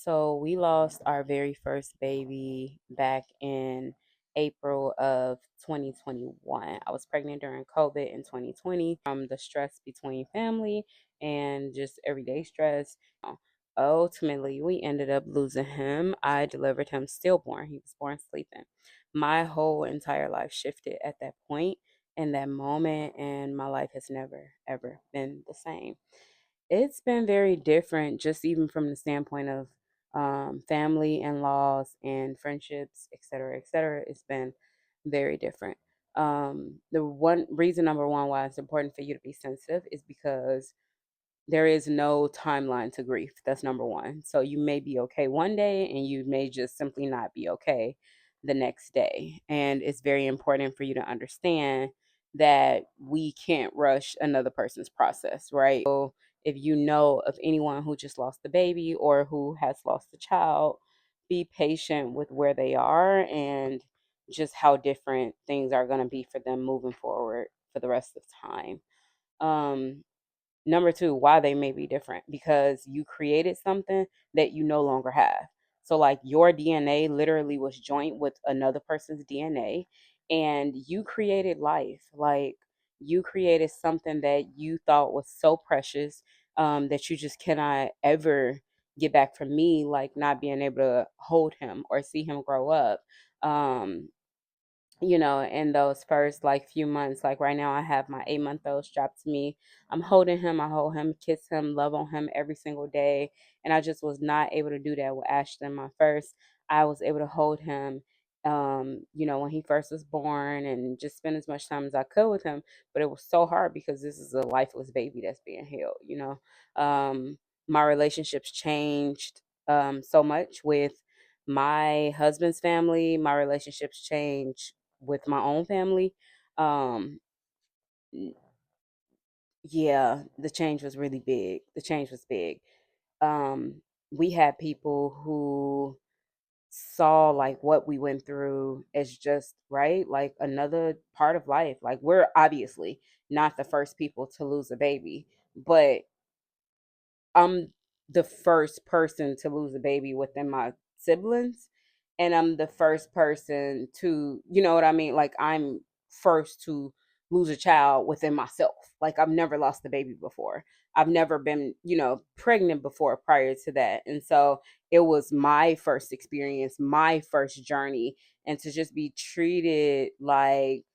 So we lost our very first baby back in April of 2021. I was pregnant during COVID in 2020 from the stress between family and just everyday stress. Ultimately, we ended up losing him. I delivered him stillborn. He was born sleeping. My whole entire life shifted at that point in that moment, and my life has never, ever been the same. It's been very different, just even from the standpoint of family and laws and friendships, et cetera, et cetera. It's been very different. The one reason, number one, why it's important for you to be sensitive is because there is no timeline to grief. That's number one. So you may be okay one day and you may just simply not be okay the next day. And it's very important for you to understand that we can't rush another person's process, right? So if you know of anyone who just lost the baby or who has lost a child, be patient with where they are and just how different things are going to be for them moving forward for the rest of time. Um, Number two, why they may be different, because you created something that you no longer have. So, like, your DNA literally was joined with another person's DNA, and you created life. Like, you created something that you thought was so precious, that you just cannot ever get back from me, like not being able to hold him or see him grow up. Um, in those first like few months, like right now I have my 8 month old strapped to me. I'm holding him, I hold him, kiss him, love on him every single day. And I just was not able to do that with Ashton, my first. I was able to hold him, when he first was born and just spend as much time as I could with him. But it was so hard because this is a lifeless baby that's being held. My relationships changed so much with my husband's family. My relationships changed with my own family. Um, yeah, the change was really big. The change was big. Um, we had people who saw like what we went through as just right, like another part of life. Like, we're obviously not the first people to lose a baby, but I'm the first person to lose a baby within my siblings, and I'm the first person to, you know what I mean? Like, I'm first to lose a child within myself. Like, I've never lost a baby before. I've never been, pregnant before prior to that. And so it was my first experience, my first journey, and to just be treated like,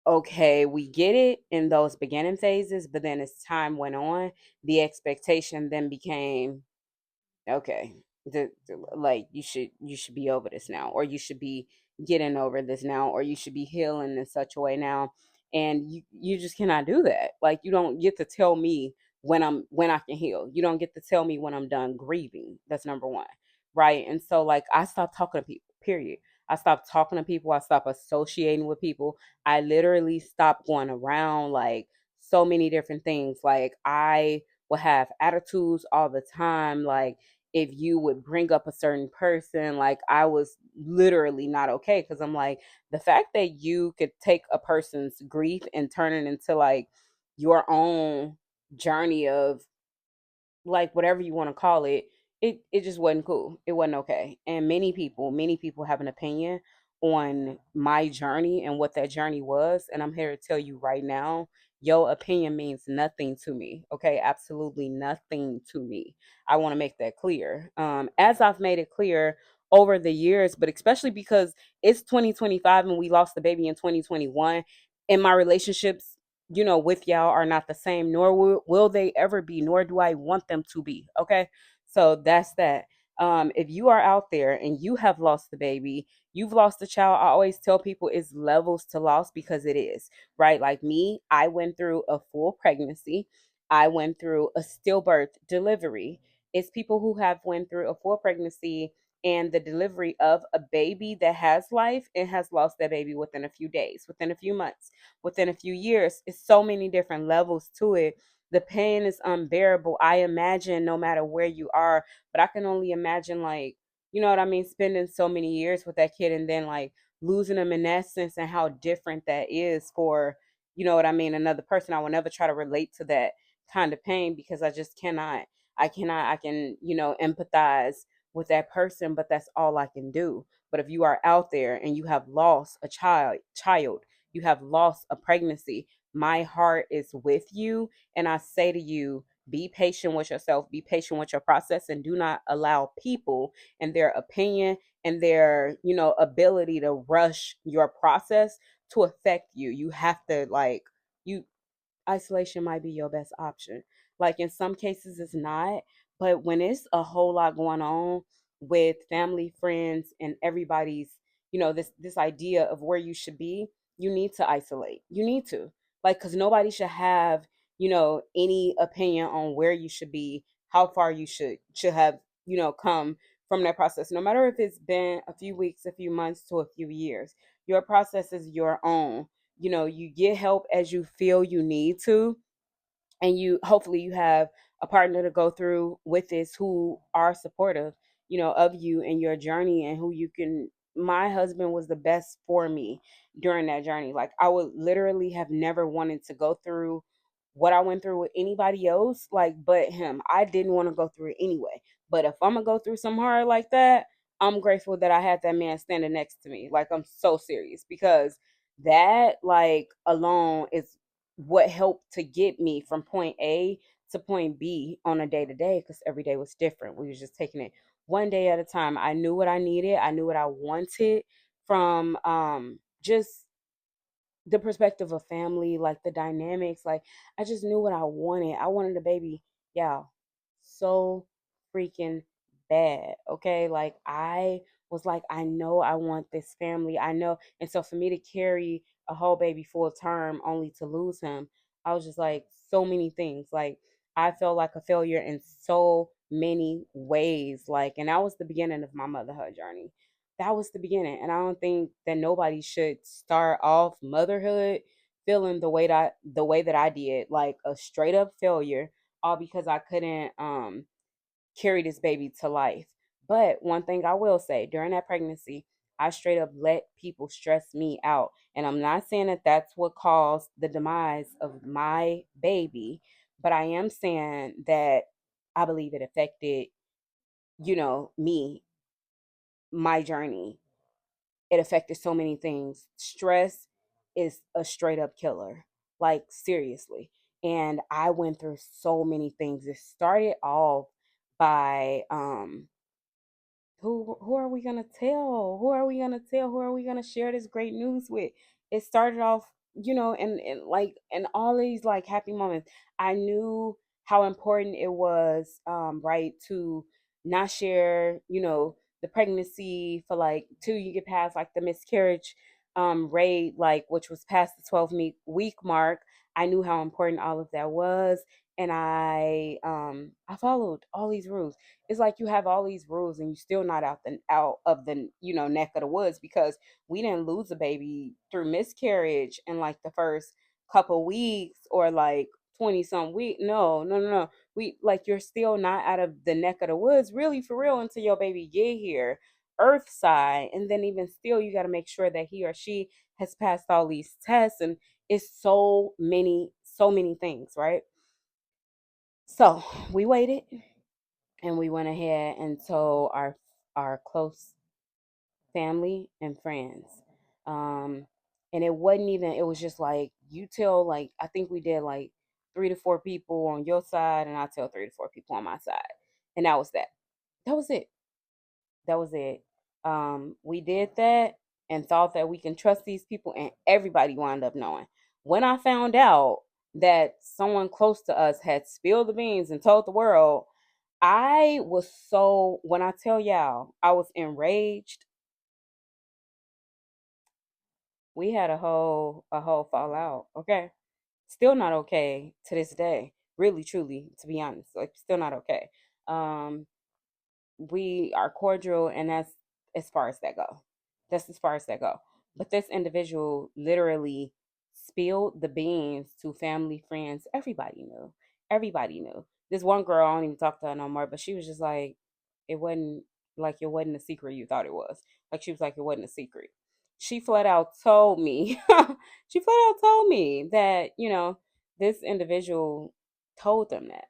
okay, we get it in those beginning phases, but then as time went on, the expectation then became, okay, like, you should be over this now, or you should be getting over this now, or you should be healing in such a way now. And you just cannot do that. Like, you don't get to tell me when I can heal. You don't get to tell me when I'm done grieving. That's number one. Right. And so, like, I stopped talking to people, period. I stopped talking to people. I stopped associating with people. I literally stopped going around, like, so many different things. Like, I would have attitudes all the time. Like, if you would bring up a certain person, like, I was literally not okay, because I'm like, the fact that you could take a person's grief and turn it into like your own journey of, like, whatever you want to call it, it just wasn't cool. It wasn't okay. And many people have an opinion on my journey and what that journey was. And I'm here to tell you right now, your opinion means nothing to me. Okay, absolutely nothing to me. I want to make that clear. As I've made it clear over the years, but especially because it's 2025 and we lost the baby in 2021, and my relationships, with y'all are not the same, nor will they ever be, nor do I want them to be. Okay. So that's that. If you are out there and you have lost the baby, you've lost a child, I always tell people it's levels to loss, because it is, right? Like me, I went through a full pregnancy. I went through a stillbirth delivery. It's people who have went through a full pregnancy and the delivery of a baby that has life and has lost that baby within a few days, within a few months, within a few years. It's so many different levels to it. The pain is unbearable. I imagine, no matter where you are, but I can only imagine, like, you know what I mean, spending so many years with that kid and then, like, losing them in that sense, and how different that is for, you know what I mean, another person. I will never try to relate to that kind of pain, because I just cannot. I can, empathize with that person, but that's all I can do. But if you are out there and you have lost a child, you have lost a pregnancy, my heart is with you. And I say to you, be patient with yourself, be patient with your process, and do not allow people and their opinion and their, ability to rush your process to affect you. You have to, like, you isolation might be your best option. Like in some cases it's not, but when it's a whole lot going on with family, friends, and everybody's, this idea of where you should be, you need to isolate. You need to. Like, cuz nobody should have, any opinion on where you should be, how far you should have, come from that process. No matter if it's been a few weeks, a few months to a few years. Your process is your own. You get help as you feel you need to, and you hopefully you have a partner to go through with this who are supportive, of you and your journey, and who you can. My husband was the best for me during that journey. Like, I would literally have never wanted to go through what I went through with anybody else, like, but him. I didn't want to go through it anyway, but if I'm gonna go through some hard like that, I'm grateful that I had that man standing next to me. Like, I'm so serious, because that, like, alone is what helped to get me from point A to point B on a day to day, because every day was different. We was just taking it one day at a time. I knew what I needed. I knew what I wanted from just the perspective of family, like the dynamics. Like, I just knew what I wanted. I wanted a baby, yeah, so freaking bad. Okay, like I was like, I know I want this family. I know, and so for me to carry a whole baby full term only to lose him, I was just like, so many things. Like, I felt like a failure in so many ways. Like, and that was the beginning of my motherhood journey. That was the beginning. And I don't think that nobody should start off motherhood feeling the way that I did, like a straight up failure, all because I couldn't carry this baby to life. But one thing I will say, during that pregnancy, I straight up let people stress me out. And I'm not saying that that's what caused the demise of my baby, but I am saying that I believe it affected, me, my journey. It affected so many things. Stress is a straight up killer, like, seriously. And I went through so many things. It started off by who are we gonna tell? Who are we gonna tell? Who are we gonna share this great news with? It started off, and like, and all these like happy moments. I knew how important it was, right, to not share, the pregnancy for like till you get past like the miscarriage rate, like, which was past the 12-week mark. I knew how important all of that was. And I followed all these rules. It's like you have all these rules and you still not out of the, neck of the woods, because we didn't lose a baby through miscarriage in like the first couple weeks, or like 20 some weeks. No, no, no, no. We, like, you're still not out of the neck of the woods, really, for real, until your baby get here, earth side. And then even still, you got to make sure that he or she has passed all these tests. And it's so many things, right? So we waited, and we went ahead and told our close family and friends. Um, and it wasn't even. It was just like, you tell, like, I think we did like 3 to 4 people on your side, and I tell 3 to 4 people on my side, and that was that. That was it. That was it. We did that and thought that we can trust these people, and everybody wound up knowing. When I found out that someone close to us had spilled the beans and told the world, I was so, when I tell y'all, I was enraged. We had a whole fallout. Okay, still not okay to this day. Really, truly, to be honest, like, still not okay. Um, we are cordial, and that's as far as that go. That's as far as that go. But this individual literally spilled the beans to family, friends. Everybody knew. Everybody knew. This one girl, I don't even talk to her no more, but she was just like, it wasn't, like, it wasn't a secret you thought it was. Like, she was like, it wasn't a secret. She flat out told me, she flat out told me that, this individual told them that.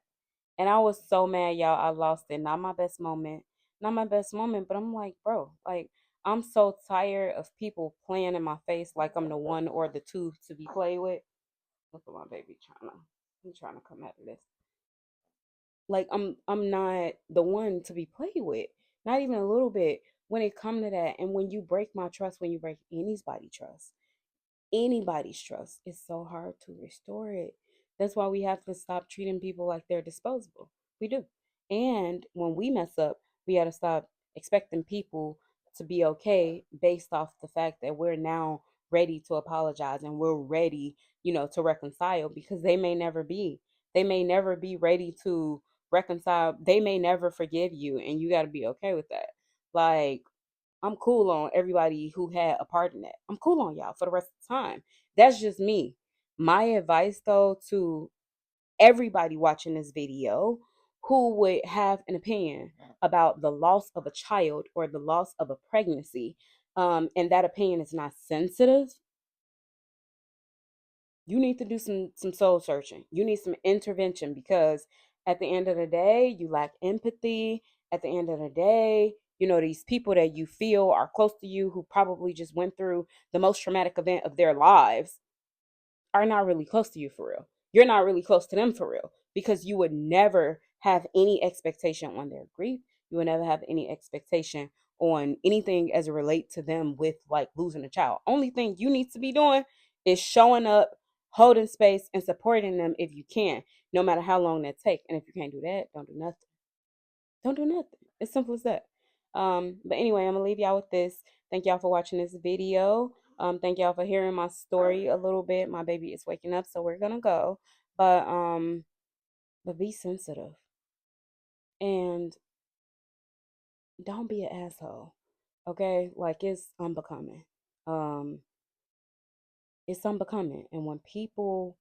And I was so mad, y'all. I lost it. Not my best moment. not my best moment, but I'm like, bro, like I'm so tired of people playing in my face like I'm the one or the two to be played with. Look at my baby he's trying to come out of this. Like I'm not the one to be played with. Not even a little bit when it come to that. And when you break my trust, when you break anybody's trust, it's so hard to restore it. That's why we have to stop treating people like they're disposable. We do. And when we mess up, we got to stop expecting people to be okay based off the fact that we're now ready to apologize and we're ready, to reconcile, because they may never be. They may never be ready to reconcile. They may never forgive you, and you got to be okay with that. Like, I'm cool on everybody who had a part in that. I'm cool on y'all for the rest of the time. That's just me. My advice, though, to everybody watching this video who would have an opinion about the loss of a child or the loss of a pregnancy, and that opinion is not sensitive, you need to do some soul searching. You need some intervention, because at the end of the day, you lack empathy. At the end of the day, these people that you feel are close to you, who probably just went through the most traumatic event of their lives, are not really close to you for real. You're not really close to them for real, because you would never have any expectation on their grief. You would never have any expectation on anything as it relate to them with like losing a child. Only thing you need to be doing is showing up, holding space, and supporting them if you can, no matter how long that take. And if you can't do that, don't do nothing. Don't do nothing. It's simple as that. But anyway, I'm gonna leave y'all with this. Thank y'all for watching this video. Thank y'all for hearing my story a little bit. My baby is waking up, so we're gonna go. But be sensitive and don't be an asshole. Okay? Like, it's unbecoming. Um, it's unbecoming. And when people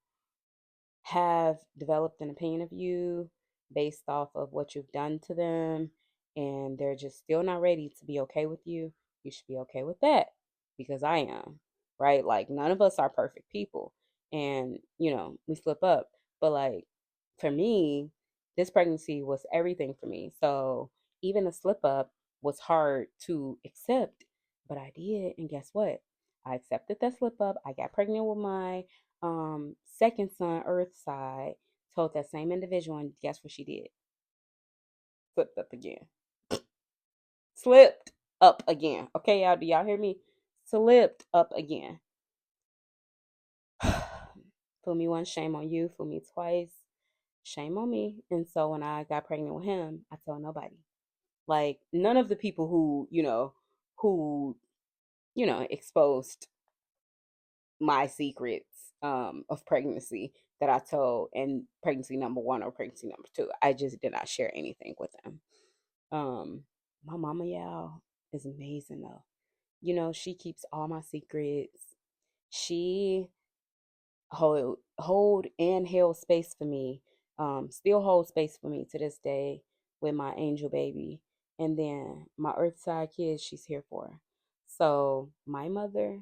have developed an opinion of you based off of what you've done to them, and they're just still not ready to be okay with you, you should be okay with that, because I am, right? Like, none of us are perfect people, and we slip up. But like, for me, this pregnancy was everything for me. So even a slip up was hard to accept, but I did. And guess what? I accepted that slip up. I got pregnant with my second son, Earthside. Told that same individual, and guess what she did? Slipped up again. Slipped up again. Okay, y'all, do y'all hear me? Slipped up again. Fool me once, shame on you. Fool me twice, shame on me. And so when I got pregnant with him, I told nobody. Like, none of the people who exposed my secrets of pregnancy that I told, and pregnancy number one or pregnancy number two. I just did not share anything with them. Um, my mama, y'all, is amazing though. She keeps all my secrets. She hold and held space for me. Still hold space for me to this day with my angel baby. And then my earthside kids, she's here for. So my mother,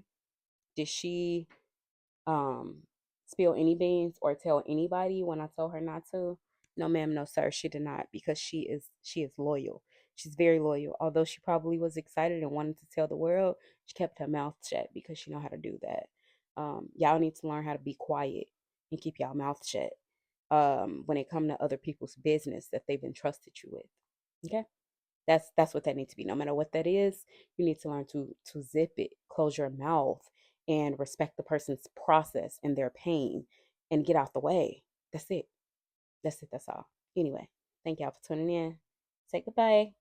did she um spill any beans or tell anybody when I told her not to? No ma'am, no sir, she did not, because she is loyal. She's very loyal. Although she probably was excited and wanted to tell the world, she kept her mouth shut because she know how to do that. Y'all need to learn how to be quiet and keep y'all mouth shut when it come to other people's business that they've entrusted you with. Okay? That's what that needs to be. No matter what that is, you need to learn to zip it, close your mouth, and respect the person's process and their pain, and get out the way. That's it. That's it. That's all. Anyway, thank y'all for tuning in. Say goodbye.